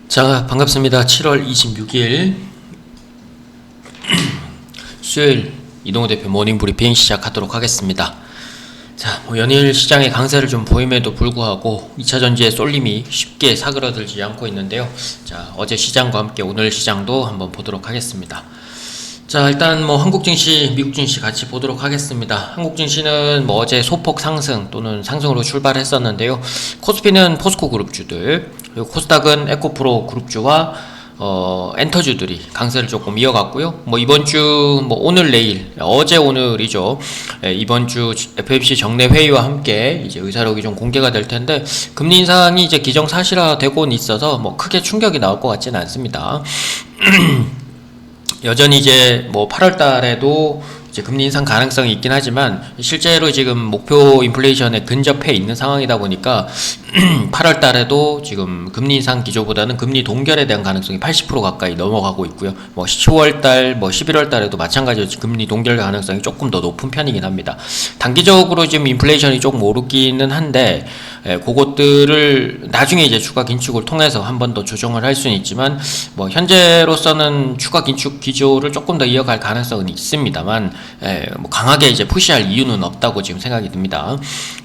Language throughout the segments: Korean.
자, 반갑습니다. 7월 26일 수요일 이동호 대표 모닝 브리핑 시작하도록 하겠습니다. 자, 연일 시장의 강세를 좀 보임에도 불구하고 2차전지의 쏠림이 쉽게 사그러들지 않고 있는데요. 자, 어제 시장과 함께 오늘 시장도 한번 보도록 하겠습니다. 자, 일단 한국 증시, 미국 증시 같이 보도록 하겠습니다. 한국 증시는 어제 소폭 상승 또는 상승으로 출발했었는데요. 코스피는 포스코 그룹주들, 그리고 코스닥은 에코프로 그룹주와 엔터주들이 강세를 조금 이어갔고요. 이번 주, 오늘 내일, 어제 오늘이죠. 이번 주 FOMC 정례 회의와 함께 이제 의사록이 좀 공개가 될 텐데, 금리 인상이 이제 기정사실화되고는 있어서 크게 충격이 나올 것 같지는 않습니다. 여전히 이제 8월 달에도 이제 금리 인상 가능성이 있긴 하지만 실제로 지금 목표 인플레이션에 근접해 있는 상황이다 보니까 8월 달에도 지금 금리 인상 기조보다는 금리 동결에 대한 가능성이 80% 가까이 넘어가고 있고요. 10월 달, 11월 달에도 마찬가지로 금리 동결 가능성이 조금 더 높은 편이긴 합니다. 단기적으로 지금 인플레이션이 조금 오르기는 한데 그것들을 나중에 이제 추가 긴축을 통해서 한 번 더 조정을 할 수는 있지만 현재로서는 추가 긴축 기조를 조금 더 이어갈 가능성은 있습니다만 강하게 이제 푸시할 이유는 없다고 지금 생각이 듭니다.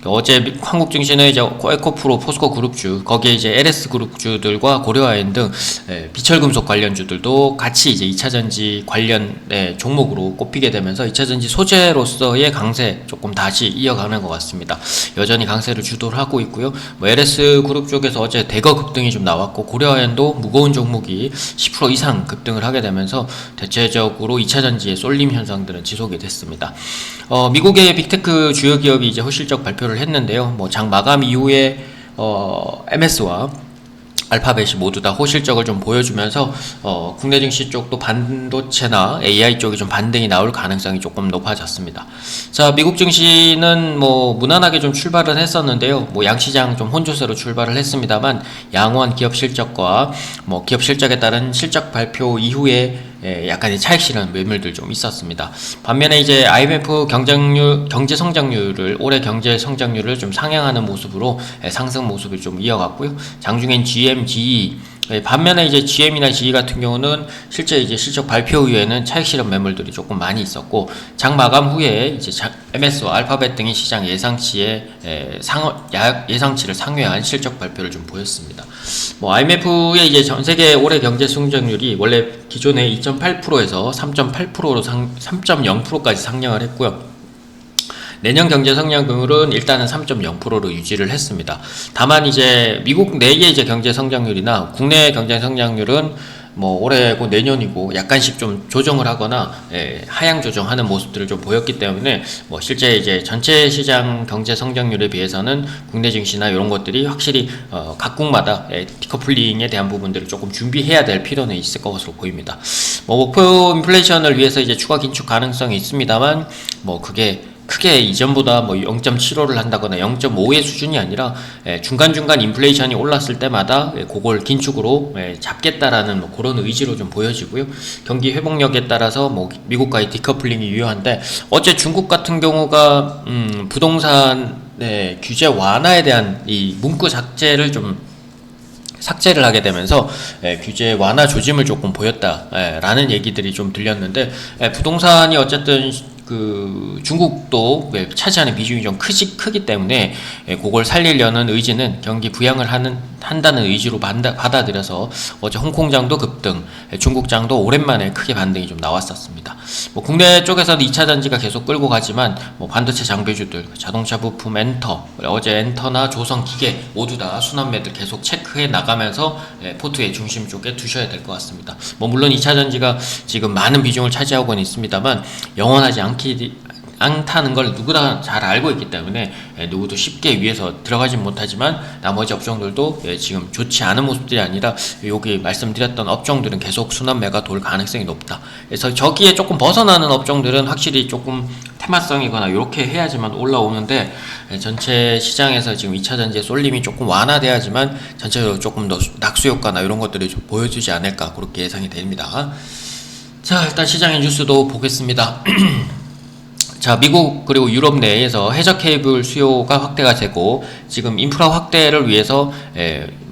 어제 한국 증시는 이제 에코프로 포스코 그룹주, 거기에 이제 LS 그룹주들과 고려아연 등 비철금속 관련주들도 같이 이제 2차전지 관련 종목으로 꼽히게 되면서 2차전지 소재로서의 강세 조금 다시 이어가는 것 같습니다. 여전히 강세를 주도를 하고 있고요. LS 그룹 쪽에서 어제 대거 급등이 좀 나왔고, 고려아연도 무거운 종목이 10% 이상 급등을 하게 되면서 대체적으로 2차전지의 쏠림 현상들은 지속이 됐습니다. 미국의 빅테크 주요 기업이 이제 호실적 발표를 했는데요. 장 마감 이후에 MS와 알파벳이 모두 다 호실적을 좀 보여주면서 국내 증시 쪽도 반도체나 AI 쪽이 좀 반등이 나올 가능성이 조금 높아졌습니다. 자, 미국 증시는 무난하게 좀 출발을 했었는데요. 양시장 좀 혼조세로 출발을 했습니다만 양호한 기업 실적과 기업 실적에 따른 실적 발표 이후에 약간의 차익 실현 매물들 좀 있었습니다. 반면에 이제 IMF 경제 성장률을, 올해 경제 성장률을 좀 상향하는 모습으로 상승 모습을 좀 이어갔고요. 장중엔 GM, GE, 반면에 이제 GM이나 GE 같은 경우는 실제 이제 실적 발표 이후에는 차익 실현 매물들이 조금 많이 있었고, 장 마감 후에 이제 MS와 알파벳 등이 시장 예상치의 예상치를 상회한 실적 발표를 좀 보였습니다. IMF의 이제 전 세계 올해 경제 성장률이 원래 기존에 2.8%에서 3.8%로 3.0%까지 상향을 했고요. 내년 경제 성장률은 일단은 3.0%로 유지를 했습니다. 다만 이제 미국 내의 이제 경제 성장률이나 국내 경제 성장률은 올해고 내년이고 약간씩 좀 조정을 하거나 하향 조정하는 모습들을 좀 보였기 때문에 실제 이제 전체 시장 경제 성장률에 비해서는 국내 증시나 이런 것들이 확실히 각국마다 디커플링에 대한 부분들을 조금 준비해야 될 필요는 있을 것으로 보입니다. 목표 인플레이션을 위해서 이제 추가 긴축 가능성이 있습니다만 그게 크게 이전보다 0.75를 한다거나 0.5의 수준이 아니라 중간중간 인플레이션이 올랐을 때마다 그걸 긴축으로 잡겠다라는 그런 의지로 좀 보여지고요. 경기 회복력에 따라서 미국과의 디커플링이 유효한데, 어제 중국 같은 경우가 부동산 규제 완화에 대한 이 문구 삭제를 하게 되면서 규제 완화 조짐을 조금 보였다라는 얘기들이 좀 들렸는데, 부동산이 어쨌든 중국도 차지하는 비중이 좀 크기 때문에 그걸 살리려는 의지는 경기 부양을 한다는 의지로 받아들여서 어제 홍콩장도 급등, 중국장도 오랜만에 크게 반등이 좀 나왔었습니다. 국내 쪽에서는 2차전지가 계속 끌고 가지만 반도체 장비주들, 자동차 부품, 어제 엔터나 조선기계 모두 다 순환매들 계속 체크해 나가면서 포트의 중심 쪽에 두셔야 될 것 같습니다. 물론 2차전지가 지금 많은 비중을 차지하고는 있습니다만 영원하지 않다는 걸 누구나 잘 알고 있기 때문에 누구도 쉽게 위에서 들어가진 못하지만 나머지 업종들도 지금 좋지 않은 모습들이 아니라 여기 말씀드렸던 업종들은 계속 순환매가 돌 가능성이 높다. 그래서 저기에 조금 벗어나는 업종들은 확실히 조금 테마성이거나 이렇게 해야지만 올라오는데, 전체 시장에서 지금 2차전지의 쏠림이 조금 완화돼야지만 전체적으로 조금 더 낙수 효과나 이런 것들이 좀 보여주지 않을까, 그렇게 예상이 됩니다. 자, 일단 시장의 뉴스도 보겠습니다. 자, 미국 그리고 유럽 내에서 해저 케이블 수요가 확대가 되고, 지금 인프라 확대를 위해서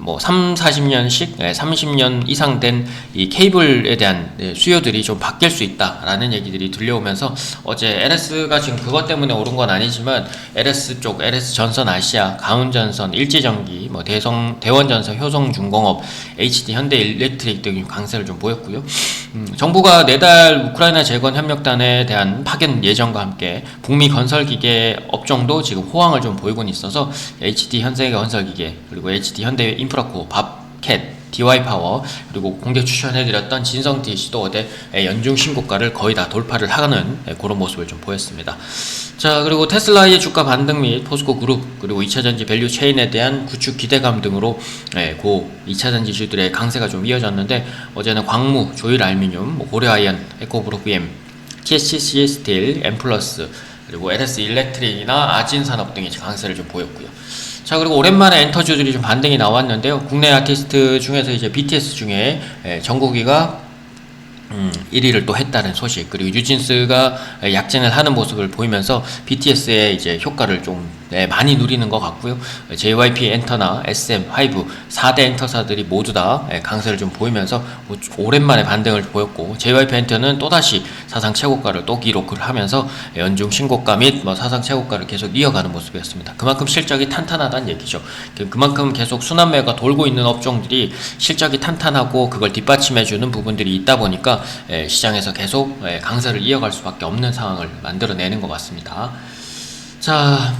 뭐 3, 40년씩 30년 이상 된 이 케이블에 대한 수요들이 좀 바뀔 수 있다라는 얘기들이 들려오면서 어제 LS가 지금 그것 때문에 오른 건 아니지만 LS 쪽, LS 전선 아시아, 가운전선, 일제전기, 뭐 대원전선, 효성중공업, HD 현대일렉트릭 등이 강세를 좀 보였고요. 정부가 내달 우크라이나 재건 협력단에 대한 파견 예정과 함께 북미 건설기계 업종도 지금 호황을 좀 보이고 있어서 HD 현대건설기계 그리고 HD 현대인프라코, 밥캣, DY파워 그리고 공개 추천해드렸던 진성TC도 어제 연중 신고가를 거의 다 돌파를 하는 그런 모습을 좀 보였습니다. 자, 그리고 테슬라의 주가 반등 및 포스코 그룹 그리고 2차전지 밸류 체인에 대한 구축 기대감 등으로 고 2차전지주들의 강세가 좀 이어졌는데 어제는 광무, 조일알미늄, 고려아이언, 에코브로비엠, TSCC 스틸, 엠플러스 그리고 LS 일렉트릭이나 아진산업 등이 강세를 좀 보였고요. 자, 그리고 오랜만에 엔터주들이 좀 반등이 나왔는데요. 국내 아티스트 중에서 이제 BTS 중에 정국이가 1위를 또 했다는 소식, 그리고 뉴진스가 약진을 하는 모습을 보이면서 BTS의 이제 효과를 좀 많이 누리는 것 같고요. JYP 엔터나 SM, 하이브 4대 엔터사들이 모두 다 강세를 좀 보이면서 오랜만에 반등을 보였고, JYP 엔터는 또다시 사상 최고가를 또 기록을 하면서 연중 신고가 및 사상 최고가를 계속 이어가는 모습이었습니다. 그만큼 실적이 탄탄하다는 얘기죠. 그만큼 계속 순환매가 돌고 있는 업종들이 실적이 탄탄하고 그걸 뒷받침해주는 부분들이 있다 보니까 시장에서 계속 강세를 이어갈 수밖에 없는 상황을 만들어내는 것 같습니다. 자,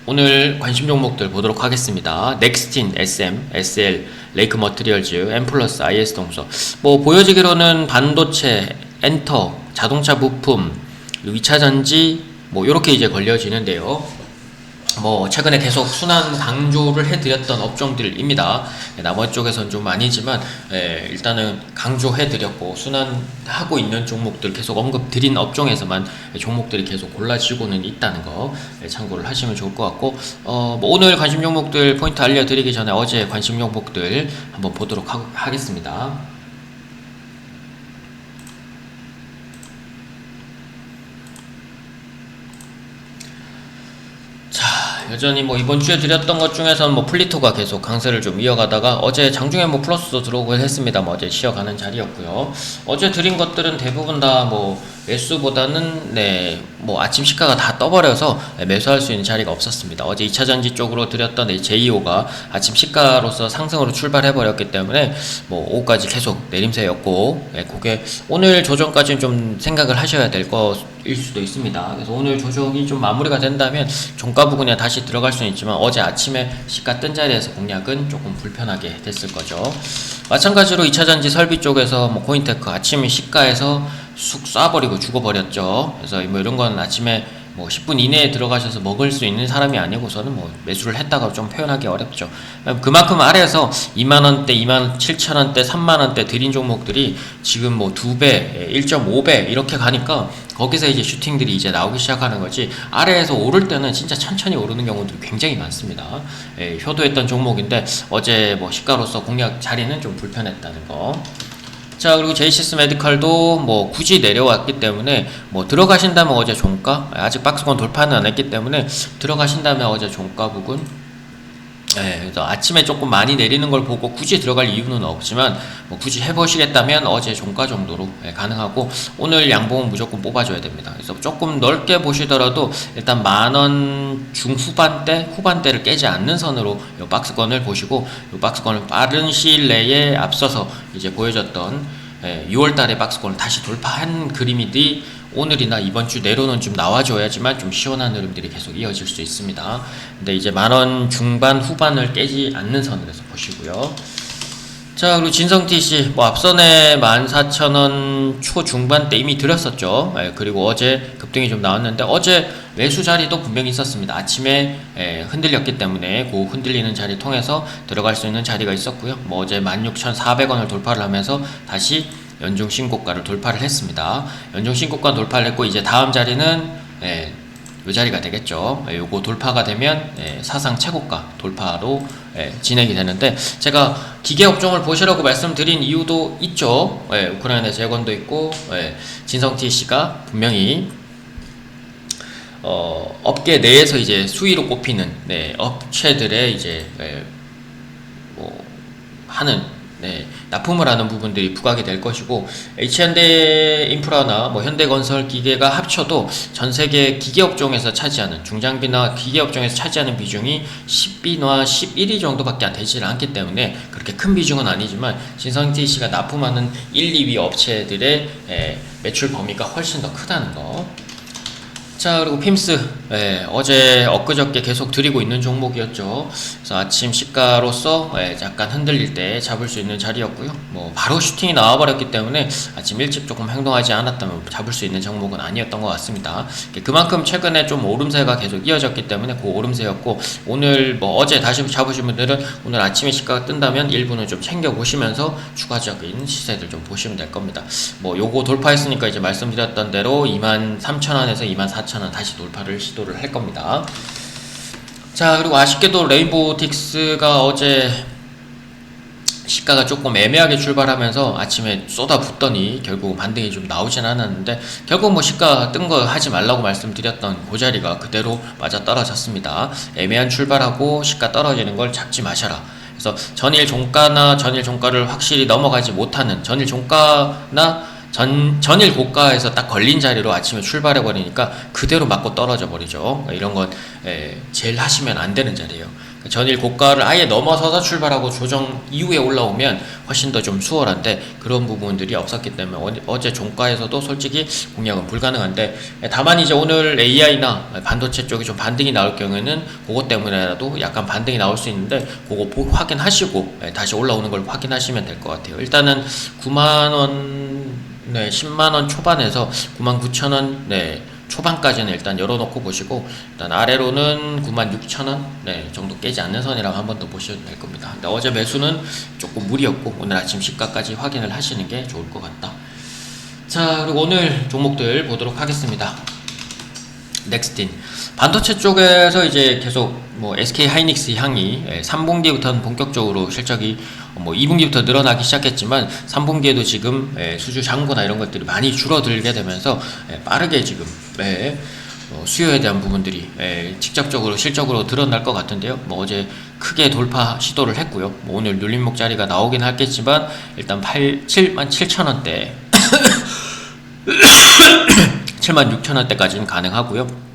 오늘 관심 종목들 보도록 하겠습니다. 넥스틴, SM, SL, 레이크 머티리얼즈, 엠플러스, IS 동서. 뭐 보여지기로는 반도체, 엔터, 자동차 부품, 2차 전지 뭐 이렇게 이제 걸려지는데요. 뭐 최근에 계속 순환 강조를 해드렸던 업종들입니다. 나머지 쪽에서는 좀 아니지만 일단은 강조해드렸고 순환하고 있는 종목들 계속 언급드린 업종에서만 종목들이 계속 골라지고는 있다는 거 참고를 하시면 좋을 것 같고, 뭐 오늘 관심 종목들 포인트 알려드리기 전에 어제 관심 종목들 한번 보도록 하겠습니다. 여전히 뭐 이번 주에 드렸던 것 중에서는 뭐 플리토가 계속 강세를 좀 이어가다가 어제 장중에 뭐 플러스도 들어오긴 했습니다. 뭐 어제 쉬어가는 자리였고요. 어제 드린 것들은 대부분 다 뭐 매수보다는 뭐 아침 시가가 다 떠버려서 매수할 수 있는 자리가 없었습니다. 어제 2차전지 쪽으로 드렸던 JEO가 아침 시가로서 상승으로 출발해버렸기 때문에 뭐 오후까지 계속 내림세였고, 그게 오늘 조정까지는 좀 생각을 하셔야 될 것일 수도 있습니다. 그래서 오늘 조정이 좀 마무리가 된다면 종가 부근에 다시 들어갈 수는 있지만 어제 아침에 시가 뜬 자리에서 공략은 조금 불편하게 됐을 거죠. 마찬가지로 2차전지 설비 쪽에서 뭐 코인테크 아침 시가에서 쑥 쏴버리고 죽어버렸죠. 그래서 뭐 이런 건 아침에 뭐 10분 이내에 들어가셔서 먹을 수 있는 사람이 아니고서는 뭐 매수를 했다가 좀 표현하기 어렵죠. 그만큼 아래에서 2만원대, 27,000원대, 3만원대 드린 종목들이 지금 뭐 2배, 1.5배 이렇게 가니까 거기서 이제 슈팅들이 이제 나오기 시작하는 거지, 아래에서 오를 때는 진짜 천천히 오르는 경우들이 굉장히 많습니다. 효도했던 종목인데 어제 뭐 시가로서 공략 자리는 좀 불편했다는 거. 자, 그리고 제이시스 메디컬도 뭐 굳이 내려왔기 때문에 뭐 들어가신다면 어제 종가, 아직 박스권 돌파는 안 했기 때문에 들어가신다면 어제 종가 부근, 그래서 아침에 조금 많이 내리는 걸 보고 굳이 들어갈 이유는 없지만 뭐 굳이 해보시겠다면 어제 종가 정도로 가능하고, 오늘 양봉은 무조건 뽑아줘야 됩니다. 그래서 조금 넓게 보시더라도 일단 만원 후반대를 깨지 않는 선으로 이 박스권을 보시고, 이 박스권을 빠른 시일 내에 앞서서 이제 보여줬던 6월달에 박스권을 다시 돌파한 그림이디 오늘이나 이번 주 내로는 좀 나와줘야지만 좀 시원한 흐름들이 계속 이어질 수 있습니다. 근데 이제 만원 중반 후반을 깨지 않는 선을 해서 보시고요. 자, 그리고 진성TC 뭐 앞선에 14,000원 초중반대 이미 드렸었죠. 그리고 어제 급등이 좀 나왔는데 어제 매수 자리도 분명히 있었습니다. 아침에 흔들렸기 때문에 그 흔들리는 자리 통해서 들어갈 수 있는 자리가 있었고요. 뭐 어제 16,400원을 돌파를 하면서 다시 연중 신고가를 돌파를 했습니다. 연중 신고가 돌파를 했고 이제 다음 자리는 이 자리가 되겠죠. 요거 돌파가 되면 사상 최고가 돌파로 진행이 되는데, 제가 기계 업종을 보시라고 말씀드린 이유도 있죠. 우크라이나 재건도 있고 진성TC가 분명히 업계 내에서 이제 수위로 꼽히는 업체들의 이제 뭐 하는 납품을 하는 부분들이 부각이 될 것이고, H현대인프라나 뭐 현대건설 기계가 합쳐도 전 세계 기계업종에서 차지하는 중장비나 기계업종에서 차지하는 비중이 10위나 11위 정도밖에 안 되지 않기 때문에 그렇게 큰 비중은 아니지만 신성TC가 납품하는 1, 2위 업체들의 매출 범위가 훨씬 더 크다는 거. 자, 그리고 핌스, 어제 엊그저께 계속 드리고 있는 종목이었죠. 그래서 아침 시가로서 약간 흔들릴 때 잡을 수 있는 자리였고요. 뭐 바로 슈팅이 나와버렸기 때문에 아침 일찍 조금 행동하지 않았다면 잡을 수 있는 종목은 아니었던 것 같습니다. 그만큼 최근에 좀 오름세가 계속 이어졌기 때문에 그 오름세였고, 오늘 뭐 어제 다시 잡으신 분들은 오늘 아침에 시가가 뜬다면 일부는 좀 챙겨 보시면서 추가적인 시세들 좀 보시면 될 겁니다. 뭐 요거 돌파했으니까 이제 말씀드렸던 대로 23,000원에서 24,000원 다시 돌파를 시도를 할 겁니다. 자, 그리고 아쉽게도 레인보우틱스가 어제 시가가 조금 애매하게 출발하면서 아침에 쏟아붓더니 결국 반등이 좀 나오진 않았는데, 결국 뭐 시가 뜬 거 하지 말라고 말씀드렸던 그 자리가 그대로 맞아 떨어졌습니다. 애매한 출발하고 시가 떨어지는 걸 잡지 마셔라. 그래서 전일 종가나 전일 종가를 확실히 넘어가지 못하는, 전일 종가나 전일 고가에서 딱 걸린 자리로 아침에 출발해 버리니까 그대로 맞고 떨어져 버리죠. 이런 건 제일 하시면 안 되는 자리예요. 전일 고가를 아예 넘어서서 출발하고 조정 이후에 올라오면 훨씬 더 좀 수월한데, 그런 부분들이 없었기 때문에 어제 종가에서도 솔직히 공략은 불가능한데, 다만 이제 오늘 AI나 반도체 쪽이 좀 반등이 나올 경우에는 그것 때문에라도 약간 반등이 나올 수 있는데, 그거 확인하시고 다시 올라오는 걸 확인하시면 될 것 같아요. 일단은 9만원 10만원 초반에서 99,000원 초반까지는 일단 열어놓고 보시고, 일단 아래로는 96,000원 정도 깨지 않는 선이라고 한 번 더 보셔도 될 겁니다. 근데 어제 매수는 조금 무리였고 오늘 아침 시가까지 확인을 하시는 게 좋을 것 같다. 자, 그리고 오늘 종목들 보도록 하겠습니다. 넥스틴 반도체 쪽에서 이제 계속 뭐 SK 하이닉스 향이 3분기부터는 본격적으로 실적이 뭐 2분기부터 늘어나기 시작했지만 3분기에도 지금 수주 잔고나 이런 것들이 많이 줄어들게 되면서 빠르게 지금 수요에 대한 부분들이 직접적으로 실적으로 드러날 것 같은데요. 뭐 어제 크게 돌파 시도를 했고요. 뭐 오늘 눌림목 자리가 나오긴 하겠지만 일단 77,000원대 76,000원대까지는 가능하고요.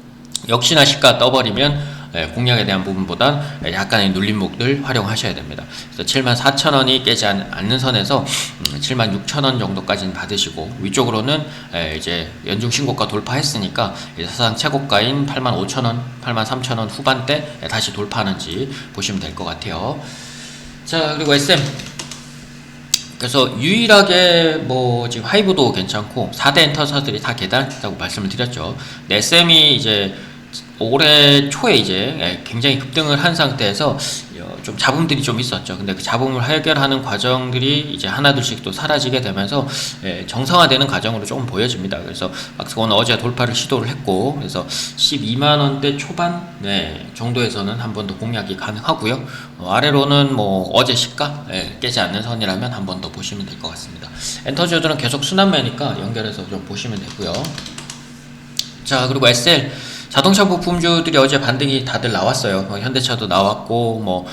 역시나 시가 떠버리면 공략에 대한 부분보단 약간의 눌림목들 활용하셔야 됩니다. 그래서 74,000원이 깨지 않는 선에서 76,000원 정도까지는 받으시고, 위쪽으로는 이제 연중 신고가 돌파했으니까 사상 최고가인 85,000원, 83,000원 후반대 다시 돌파하는지 보시면 될 것 같아요. 자, 그리고 SM. 그래서 유일하게 뭐 지금 하이브도 괜찮고 4대 엔터사들이 다 계단했다고 말씀을 드렸죠. SM이 이제 올해 초에 이제 굉장히 급등을 한 상태에서 좀 잡음들이 좀 있었죠. 근데 그 잡음을 해결하는 과정들이 이제 하나둘씩 또 사라지게 되면서 정상화되는 과정으로 조금 보여집니다. 그래서 박스권 어제 돌파를 시도를 했고, 그래서 12만원대 초반 정도에서는 한 번 더 공략이 가능하고요. 아래로는 뭐 어제 시가 깨지 않는 선이라면 한 번 더 보시면 될 것 같습니다. 엔터주들은 계속 순환매니까 연결해서 좀 보시면 되고요. 자, 그리고 SL 자동차 부품주들이 어제 반등이 다들 나왔어요. 현대차도 나왔고, 뭐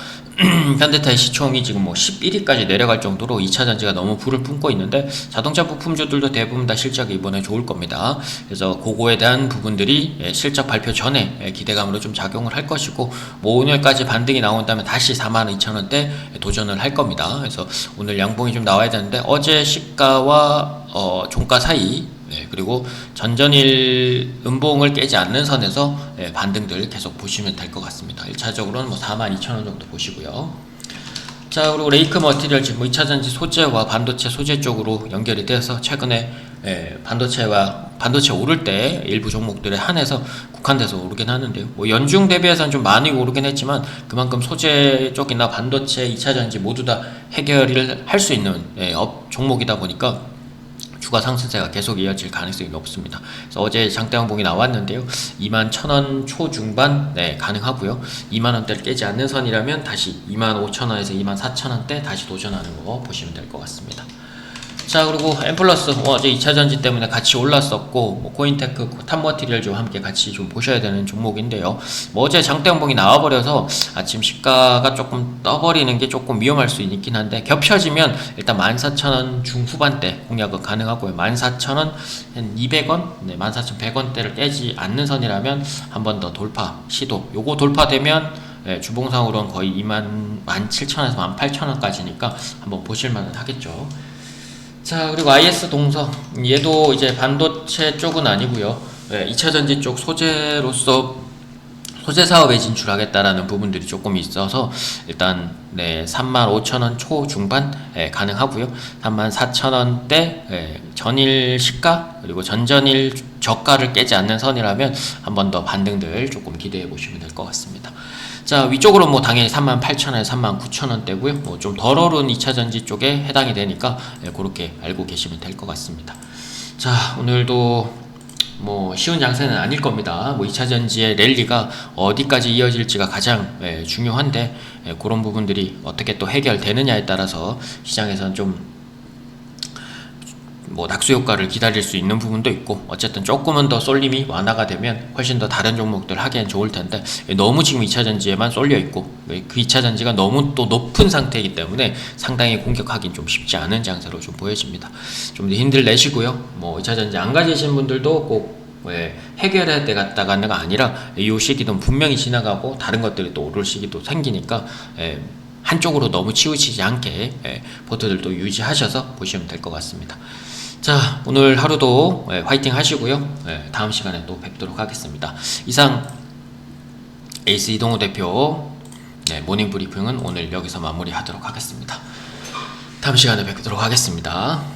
현대차의 시총이 지금 뭐 11위까지 내려갈 정도로 2차전지가 너무 불을 뿜고 있는데, 자동차 부품주들도 대부분 다 실적이 이번에 좋을 겁니다. 그래서 그거에 대한 부분들이 실적 발표 전에 기대감으로 좀 작용을 할 것이고, 뭐 오늘까지 반등이 나온다면 다시 42,000원대 도전을 할 겁니다. 그래서 오늘 양봉이 좀 나와야 되는데, 어제 시가와 종가 사이 그리고 전전일 음봉을 깨지 않는 선에서 반등들 계속 보시면 될 것 같습니다. 1차적으로는 뭐 42,000원 정도 보시고요. 자, 그리고 레이크 머티리얼즈 뭐 2차전지 소재와 반도체 소재 쪽으로 연결이 되어서 최근에 반도체 오를 때 일부 종목들에 한해서 국한돼서 오르긴 하는데요. 뭐 연중 대비해서는 좀 많이 오르긴 했지만 그만큼 소재 쪽이나 반도체, 2차전지 모두 다 해결을 할 수 있는 종목이다 보니까 추가 상승세가 계속 이어질 가능성이 높습니다. 그래서 어제 장대 항봉이 나왔는데요. 21,000원 초중반 가능하고요. 2만원대를 깨지 않는 선이라면 다시 25,000원에서 24,000원대 다시 도전하는 거 보시면 될 것 같습니다. 자, 그리고 엠플러스 어제 2차 전지 때문에 같이 올랐었고, 뭐 코인테크, 탑머티리얼즈와 함께 같이 좀 보셔야 되는 종목인데요. 뭐 어제 장대 연봉이 나와버려서 아침 시가가 조금 떠버리는 게 조금 위험할 수 있긴 한데, 겹쳐지면 일단 14,000원 중후반대 공략은 가능하고요. 14,000원 한 200원, 네, 14,100원대를 깨지 않는 선이라면 한 번 더 돌파 시도. 요거 돌파되면 주봉상으로는 거의 17,000원에서 18,000원까지니까 한번 보실만은 하겠죠. 자, 그리고 IS 동서, 얘도 이제 반도체 쪽은 아니고요. 2차 전지 쪽 소재로서 소재 사업에 진출하겠다라는 부분들이 조금 있어서 일단 35,000원 초중반 가능하고요. 34,000원대 전일 시가 그리고 전전일 저가를 깨지 않는 선이라면 한 번 더 반등들 조금 기대해 보시면 될 것 같습니다. 자, 위쪽으로 뭐 당연히 38,000원에서 39,000원대고요. 뭐 좀 덜 오른 2차 전지 쪽에 해당이 되니까 그렇게 알고 계시면 될 것 같습니다. 자, 오늘도 뭐 쉬운 장세는 아닐 겁니다. 뭐 2차 전지의 랠리가 어디까지 이어질지가 가장 중요한데 그런 부분들이 어떻게 또 해결되느냐에 따라서 시장에서는 좀 뭐 낙수 효과를 기다릴 수 있는 부분도 있고, 어쨌든 조금은 더 쏠림이 완화가 되면 훨씬 더 다른 종목들 하기엔 좋을 텐데 너무 지금 2차 전지에만 쏠려 있고 그 2차 전지가 너무 또 높은 상태이기 때문에 상당히 공격하기는 좀 쉽지 않은 장세로 좀 보여집니다. 좀 더 힘들 내시고요. 뭐 2차 전지 안 가지신 분들도 꼭 해결해야 되겠다가 아니라 이 시기도 분명히 지나가고 다른 것들이 또 오를 시기도 생기니까 한쪽으로 너무 치우치지 않게 포트들도 유지하셔서 보시면 될 것 같습니다. 자, 오늘 하루도 화이팅 하시고요. 다음 시간에 또 뵙도록 하겠습니다. 이상 에이스 이동호 대표 모닝 브리핑은 오늘 여기서 마무리하도록 하겠습니다. 다음 시간에 뵙도록 하겠습니다.